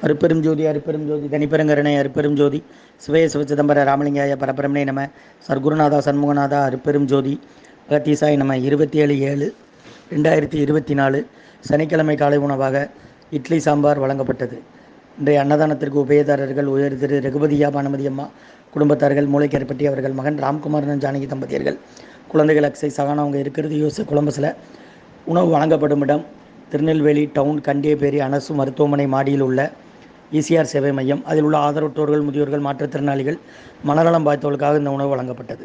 அருப்பெரும் ஜோதி அருப்பெரும் ஜோதி தனிப்பெருங்கருணை அருப்பெரும் ஜோதி சிவய சிவச்சிதம்பர ராமலிங்காய பரபரமனே நம சர்க்குருநாதா சண்முகநாதா அருப்பெரும் ஜோதி அகத்தீசாய் நம்ம 27/7/2024 சனிக்கிழமை காலை உணவாக இட்லி சாம்பார் வழங்கப்பட்டது. இன்றைய அன்னதானத்திற்கு உபயதாரர்கள் உயர் திரு ரகுபதியா பானுமதி அம்மா குடும்பத்தார்கள், மூளைக்கரைப்பட்டி அவர்கள் மகன் ராம்குமாரன் ஜானகி தம்பதியர்கள், குழந்தைகள் அக்ஸை சகானா அவங்க இருக்கிறது யூஎஸ் கொலம்பஸில். உணவு வழங்கப்படும் இடம் திருநெல்வேலி டவுன் கண்டியப்பேரி அனசு மருத்துவமனை மாடியில் உள்ள இசிஆர் சேவை மையம். அதில் உள்ள ஆதரவற்றோர்கள், முதியோர்கள், மாற்றுத்திறனாளிகள், மனநலம் பாய்த்தவர்களுக்காக இந்த உணவு வழங்கப்பட்டது.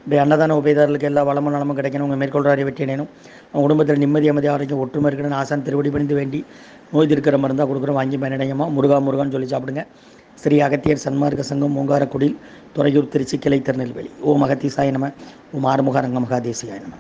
இந்த அன்னதான உபயதாரர்களுக்கு எல்லா வளமும் நலமும் கிடைக்கணும், உங்கள் மேற்கொள்றாரை வெற்றியணும், அவங்க குடும்பத்தில் நிம்மதி அமைதி ஆரோக்கியம் ஒற்றுமை இருக்கணும்னு ஆசான் திருவடி பணிந்து வேண்டி நோய் தீர்க்கிற மருந்தாக கொடுக்குறோம், வாங்கி பயனடையமா. முருகா முருகான்னு சொல்லி சாப்பிடுங்க. ஸ்ரீ அகத்தியர் சன்மார்க்க சங்கம், ஓங்காரக்குடில், துறையூர், திருச்சி கிளை, திருநெல்வேலி. ஓம் அகத்தீசாய நம. ஓம் ஆறுமுக ரங்க மகாதேசியாய நம.